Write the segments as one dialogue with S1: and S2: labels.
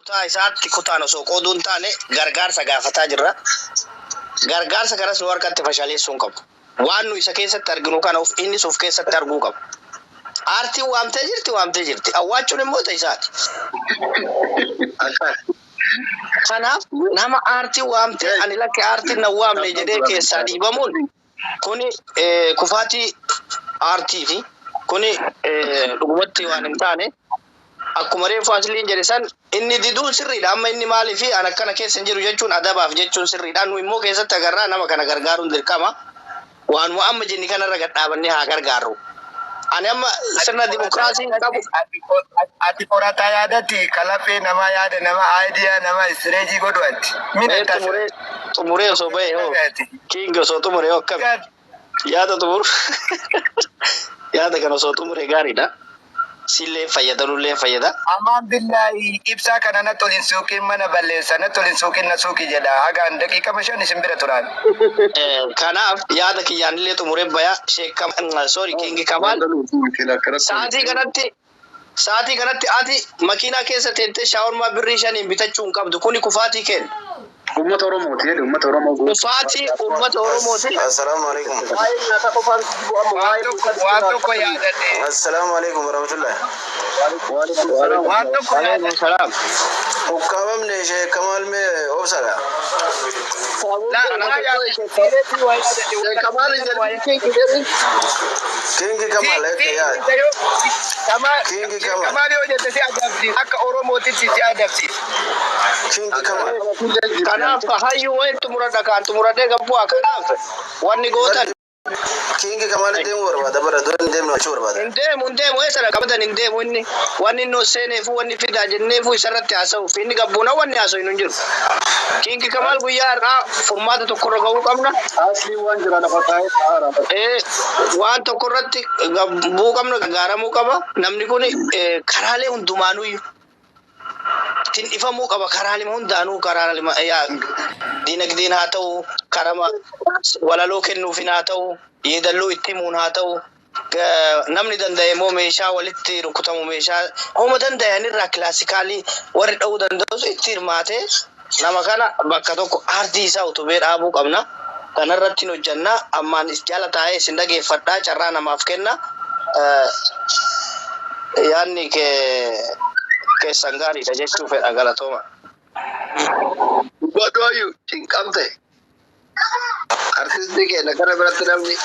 S1: kutaa isaatti kutaan osoo qooduun taane gargaarsa gaafataa jirra. Gargaarsa kanas nu harkatti fashaleessuun qabu. Waan nu isa keessatti arginu kana innis of keessatti arguu qabu. Aartiin waamtee jirti. Awwaachuun immoo isaati. Kanaaf nama aartiin waamtee ani lakke aartiin na waamne jedhee keessaa dhiibamuun kuni kufaatii aartiiti. Kuni dhugumatti waan hin taane akkuma reefu asliin jedhe san inni diduun sirriidha. Amma inni maaliif an akkana keessa hin jiru jechuun adabaaf jechuun sirriidha. Nu immoo keessatti agarraa nama kana gargaaruun dirqama. Waan amma jenni kanarra gad dhaabannee haa gargaarru. Ani amma sirna dimokiraasii qabu.
S2: Ati qorataa yaadatti kalaphee nama yaada nama aayidiyaa nama istireejii godhuatti.
S1: Xumuree osoo bahee hoo kiingi osoo xumuree hoo akkam yaada xumuru yaada kan osoo xumuree gaariidha. Sillee fayyadamullee fayyada.
S2: Amaan billahi ibsaa kana na tolin suuqiin mana balleessa na tolin suuqiin na suuqii jedha. Hagaan daqiiqaa 5 isin bira turan.
S1: Kanaaf yaada kiyyaanillee xumuree baya sheekam Kingi Kamal sa'aatii kanatti ati makiinaa keessa teentee shaawurmaa birrii 5 bitachuu hin qabdu. Kuni kufaatii kenna.
S3: Ummata Oromooti jedhu ummata Oromoo.
S1: Kufaatii ummata Oromooti.
S4: Assalamu alaikum.
S2: Waan tokko yaadadhe.
S4: Assalamu alaikum warahmatullahi.
S2: Waan tokko yaadadhe.
S1: Salaam.
S4: Ukkamamne Sheikh Kamal me obsara. Kingi Kamal Kingi Kamal.
S2: Kamal yoo jette si adabsi akka Oromootitti si adabsi.
S4: Kingi Kamal.
S1: Kanaaf hayyuu wayitti murada kan xumuradee gabbuu kanaaf wanni gootan.
S4: Kingi Kamal deemu barbaada bara doon deemu achuu barbaada.
S1: Hindeemu eessa qabadan hindeemu inni wanni nu seeneefu wanni fidaa jenneefu isarratti haasa'uuf inni gabbuuna wanni haasa'u hin jiru. Kingi Kamal guyyaa irraa furmaata tokkorra gahuu qabna.
S3: Asli waan jira lafa taa'ee
S1: waan tokkorratti gabbuu qabna gargaaramuu qaba. Namni kun karaalee hundumaanuyyuu ifamuu qaba. Karaalee hundaanuu karaalee diinagdeen haa ta'u karama walaloo kennuufin haa ta'u yeedalloo itti himuun haa ta'u namni danda'e moo meeshaa walitti rukutamu meeshaa hooma danda'anirraa kilaasikaalii warri dha'uu danda'u itti hirmaatee nama kana bakka tokko aartii isaa utubee dhaabuu qabna. Kanarratti hojjannaa ammaan jala taa'ee isin dhageeffadhaa carraa namaaf kenna. Yaanni keessan gaariidha jechuu fedha galatooma. Godooyu cinqamte. Artisti keenya kana biratti namni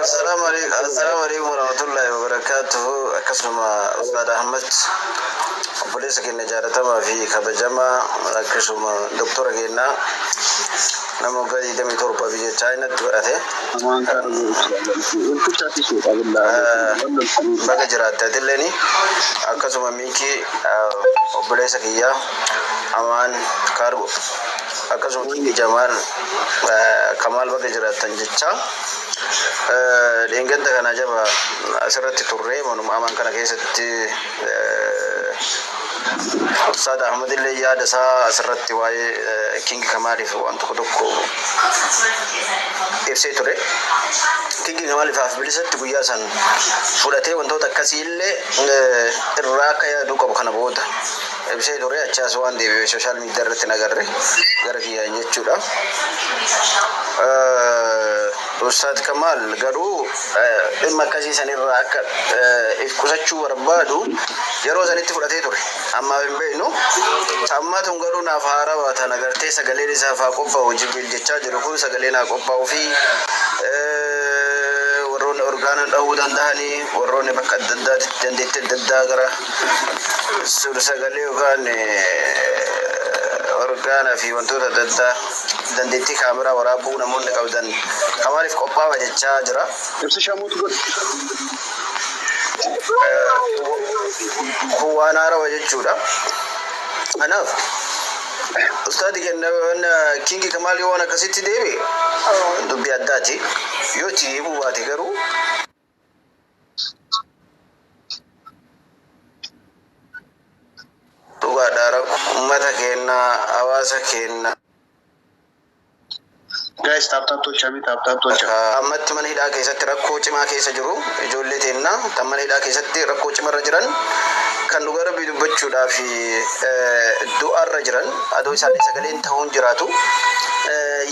S4: Assalamu alaikum warahmatullahi wabarakatuh. Akkasuma Ustaad Ahmad obboleessa keenya jaalatamaa fi kabajamaa akkasuma doktora keenya nama gadi 27 biyya Chaayinaatti godhate. Baga jiraatte adilleeni akkasuma miiki obboleessa kiyya Amaan Kaargo akkasuma Kingi Jamal Kamal baga jiraattan jecha dheengadda kana jaba asirratti turree manuma Amaan kana keessatti Ustaad Ahmad illee yaada isaa asirratti waa'ee Kingi Kamaliif waan tokko ibsee ture. Kingi Kamaliif bilisatti guyyaa san fudhatee wantoota akkasii illee irraa akka yaaduu qabu kana booda ibsee ture. Achaas waan deebi'ee sooshaal miidiyaa irratti nagarre gara kiyyaan jechuudha. Ustaad Kamal garuu dhimma akkasii sanirraa akka if qusachuu barbaadu yeroo sanitti fudhatee ture. Amma hin beeknu amma tun garuu naaf haarawaa tan agartee sagaleen isaa faa qophaa'u Jibriil jechaa jiru kun sagalee naa qophaa'uu fi warroonni orgaana dhahuu danda'anii warroonni bakka adda addaatti dandeettii adda addaa gara sagalee yookaan orgaana fi wantoota adda addaa dandeettii kaameraa waraabuu namoonni qabdan Kamaliif qophaa'aa jechaa jira.
S3: ibsa shamuutu godhe.
S4: Waan haarawaa jechuudha. Kanaaf Ustaad keenya Kingi Kamal yoo waan akkasitti deebi'e dubbii addaati. Yoo itti deebi'uu baate garuu dhugaadhaa uummata keenya hawaasa keenya
S3: Guys, tap Chami, tap Chami.
S4: ammatti mana hidhaa keessatti rakkoo cimaa keessa jiru ijoollee teennaa mana hidhaa keessatti rakkoo cimarra jiran kan dhugaa rabbii dubbachuudhaa fi du'aarra jiran adoo isaanii sagaleen ta'uun jiraatu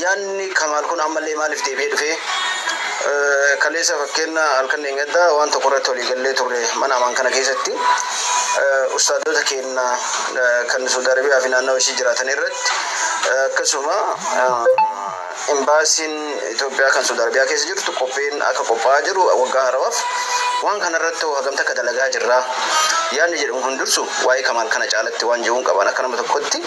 S4: yaanni Kamaal kun ammallee maaliif deebi'ee dhufee kaleessa fakkeenya halkan eeggaddaa waan tokko irratti walii gallee turre mana amaan kana keessatti ustaadota keenya kan Saudi Arabiyaa fi naannoo ishii jiraatan irratti akkasuma embaasiin Itoophiyaa kan Saudi Arabiyaa keessa jirtu qophiin akka qophaa'aa jiru waggaa harawaaf waan kana irratti hagamta akka dalagaa jirra yaanni jedhamu hundursu waa'ee Kamaal kana caalatti waan jiruun qaban akka nama tokkotti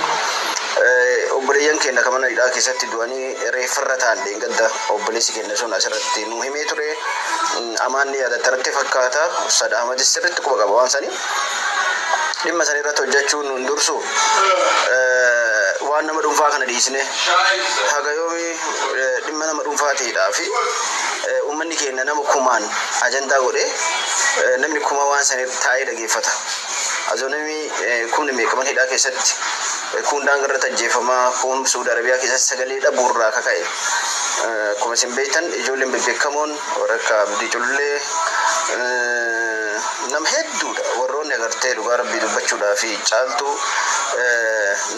S4: obboleeyyan keenya kamana hidhaa keessatti du'anii reeffarra ta'an deeggadda obboleessi keenya sun asirratti nu himee ture amaanni yaadatarratti fakkaata Ustaad Ahmadis sirriitti quba qaba waan sanii dhimma san irratti hojjechuun hundursu waan nama dhuunfaa kana dhiisne haga yoomi dhimma nama dhuunfaa ta'edhaa fi uummanni keenya nama kumaan ajandaa godhee namni kuma waan sanii taa'ee dhageeffata. Azoo namni kumni meeqaman hidhaa keessatti kun daangarra tajjeefamaa kun Saudi Arabiyaa keessatti sagalee dhabuurraa kaka'e kuma isin beektan ijoolleen bebbeekamoon warra akka Abdii Cullee nama hedduudha warroonni agartee dhugaa rabbii dubbachuudhaa fi caaltu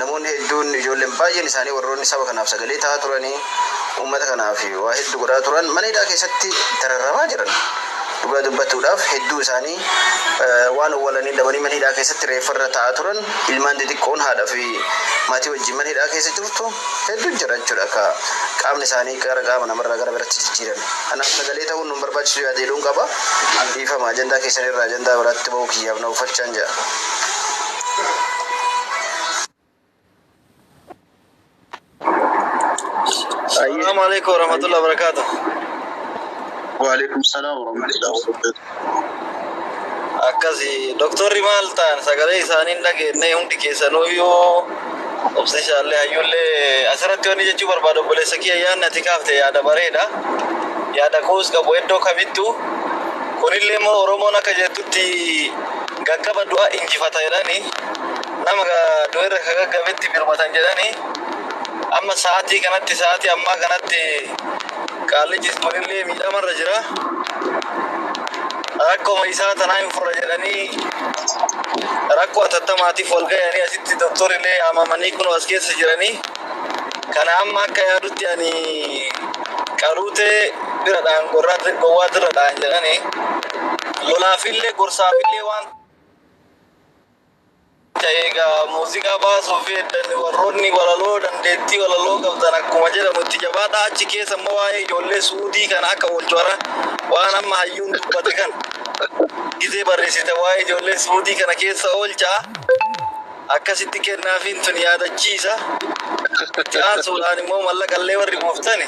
S4: namoonni hedduun ijoolleen baay'een isaanii warroonni saba kanaaf sagalee ta'aa turanii uummata kanaaf waa hedduu godhaa turan mana hidhaa keessatti dararamaa jiran dhugaa dubbatuudhaaf hedduu isaanii waan walanii dabanii mana hidhaa keessatti reeffarra ta'aa turan ilmaan xixiqqoon haadhaa fi maatii wajjin mana hidhaa keessa jirtu hedduu jira jechuudha akka qaamni isaanii gara qaama namarraa gara biratti jijjiirame kanaaf sagalee ta'uun nu barbaachisu yaadeeluun qaba dhiifama ajandaa keessanirraa ajandaa biraatti ba'uu kiyyaaf na uffachaan jira.
S5: السلام عليكم ورحمة الله وبركاته.
S3: وعليكم السلام ورحمة الله وبركاته.
S5: Akkasi doktorri maal ta'an sagalee isaanii dhageenye hundi keessanuyuu obseshaallee hayyullee asirratti wanni jechuu barbaadu obboleessa kiyya yaannati kaafte yaada bareeda yaada kuus qabu iddoo kamittu kunillee immoo Oromoon akka jettutti gaggaba du'a injifata jedhani nama du'eerra ka gaggabetti birmatan jedhani amma sa'aatii kanatti sa'aatii ammaa kanatti qaallichis kunillee miidhamarra jira rakkoo isaa tanaa hin furra jedhanii rakkoo atattamaatiif wal ga'anii asitti doktorillee amamanii kun as keessa jiranii kana amma akka yaadutti ani qaruutee biradhaan gowwaa dirradhaan jedhanii lolaafillee gorsaafillee waan egaa muuziqaa baasuuf warroonni walaloo dandeettii walaloo qabdan akkuma jedhamu itti jabaadhaa achi keessa immoo waa'ee ijoollee suudii kana akka walchora waan amma hayyuun dubbate kan gizee barreessite waa'ee ijoollee suudii kana keessa oolchaa akkasitti kennaafiin tun yaadachiisa caasuudhaan immoo mallaqallee warri gooftani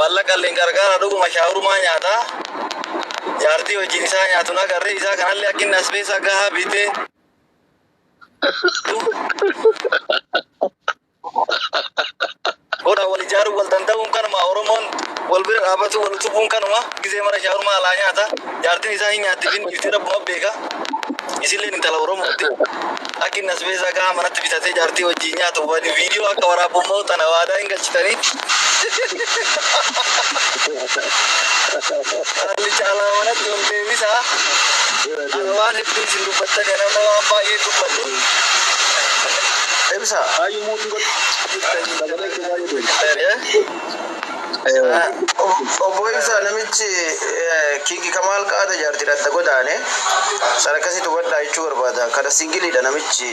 S5: mallaqalleen gargaara dhuguma shaarumaa nyaataa jaartii hojiin isaa nyaatu nagarree isaa kanallee akkinni as beesaa gahaa bitee godha wal ijaaruu wal danda'uun kanuma Oromoon wal bira dhaabatu wal tubuun kanuma gizee mara shaarumaa alaa nyaata jaartiin isaa hin nyaatti bin ifti rabbuma beeka isilleen intala Oromootti akkinni as beesaa gahaa manatti bitatee jaartii hojiin nyaatu wani viidiyoo akka waraabummoo tana waadaa hin galchitanii Cala manatti on deebisaa waan hedduun sin dubbattanii nama waan baay'ee dubbadhu
S4: Ebsa
S3: Ayo mau tunggu.
S4: obbo Ibsa namichi Kingi Kamaal qaada jaartii dhadda godaane sarakasitu waddaa jechuu barbaada kada singiliidha namichi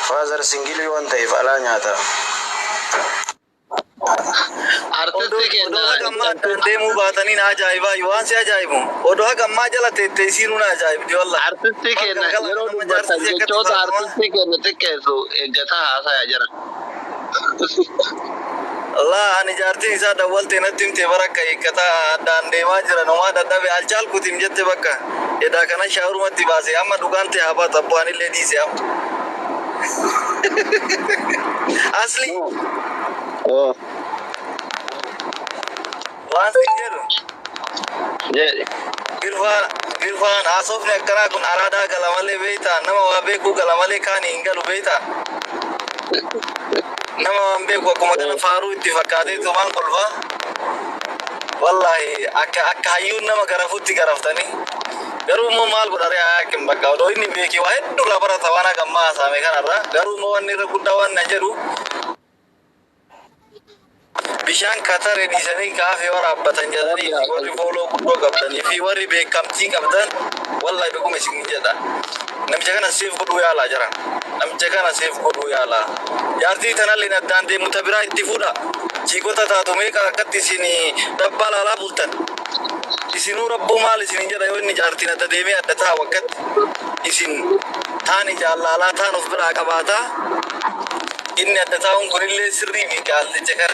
S4: faazar singilii waan ta'eef alaa nyaata.
S1: Artisti keenya
S5: deemuu baatanii na ajaa'iba waan si ajaa'ibu odoo haga ammaa jala teessiinuu na ajaa'ibdi walla
S1: artisti keenya yeroo dubbatan jechoota artisti keenya xiqqeessu eeggataa haasayaa jira.
S5: Allah ani jaartiin isaa dawwaltee natti himte barakka eeggataa addaan deemaa jira nomaa dadhabe alchaal kutim jette bakka edaa kana shaawurumatti baase amma dhugaan ta'e haa baatu abbaanillee dhiise amma asli waan si jedhu Irfaan haasofni akkanaa kun araadaa gala malee beeyta nama waa beekuu gala malee kaan hin galu beeyta nama waan beeku akkuma kana faaruu itti fakkaateetu waan kolfaa wallahi akka hayyuun nama garafutti garaftanii garuu immoo maal godhare hakim bakka odoo inni beeki waa hedduu irraa barata waan hagammaa haasa'ame kanarra garuu immoo wanni irra guddaa waan na jedhu bishaan Qatar dhiisanii kaafee waraabbatan jedhanii warri fooloo guddoo qabdanii fi warri beekamtii qabdan wallahi dhuguma isin jedha namicha kana seef godhuu yaalaa jira namicha kana seef godhuu yaalaa jaartii tanallee addaan deemu tabiraa itti fuudha jiikota taatu meeqa akkatti isin dabbaa laalaa bultan isinuu rabbuu maal isin jedha yoo inni jaartiin adda deemee adda ta'a wakkatti isin taani jaallalaa taan of biraa qabaataa inni adda taa'uun kunillee sirrii fi jaallicha kana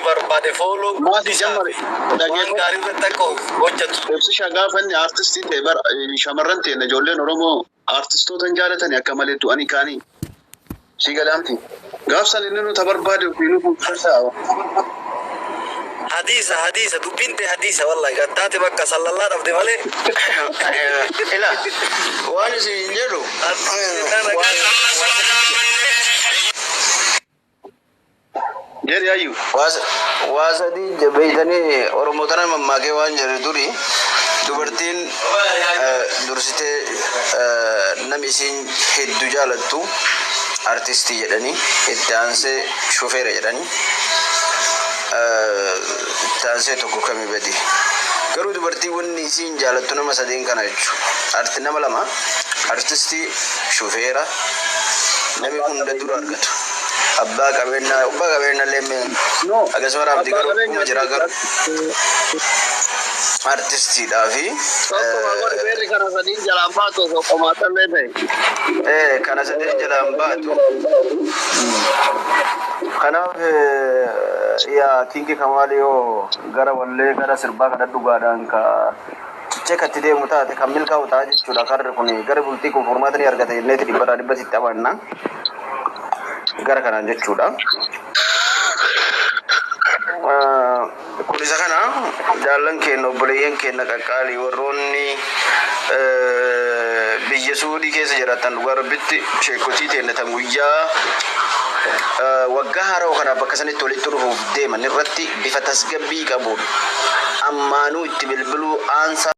S5: barbaade fooloo
S3: Maati jammare
S5: waan gaarii irratti akka hojjetu.
S3: Ibsisha gaafa inni artistii ta'e shamarran ta'e ijoolleen Oromoo artistootan jaalatan akka malee du'anii kaanii si gadaamti. Gaafsan inni nuti barbaade ofii nuuf uffata.
S5: Hadisa dubbinte hadisa wallahi gattaate bakka sallallahu dhabde malee
S4: ila waan isin jedhu
S3: Jeri ayu.
S4: waasadi beeytanii Oromoo tana mammaakee waan jedhe duri dubartiin dursitee namni isiin hedduu jaalattu artistii jedhanii itti aansee shufeera jedhanii taasise tokko kamii badi garuu dubartii wanni isiin jaalattu nama sadeen kana jechuudha nama lama artistii shufeera namni hunda dura argatu abbaa qabeenya leemmee akkasuma raabdi garuu kuma jira garuu artistiidhaa fi
S1: kana sadii jalaan baatu osoo qomaatan ta'e.
S4: Kana sadii jalaan baatu. Kanaaf yaa Kingi Kamaal yoo gara wallee gara sirbaa kana dhugaadhaan ka cekatti deemu taate kan milkaa'u ta'a jechuudha. Karri kun gara bultii kun furmaatanii argate jenneeti dhibbatti taphanna. Gara kanaan jechuudha. Kun isa kana jaallan keenya obboleeyyan keenya qaqqaalii warroonni biyya Suudii keessa jiraatan dhugaa rabbitti sheekotii teennatan guyyaa waggaa haaraa kana bakka sanitti walitti dhufuuf deeman irratti bifa tasgabbii qabuun ammaanuu itti bilbiluu aansaa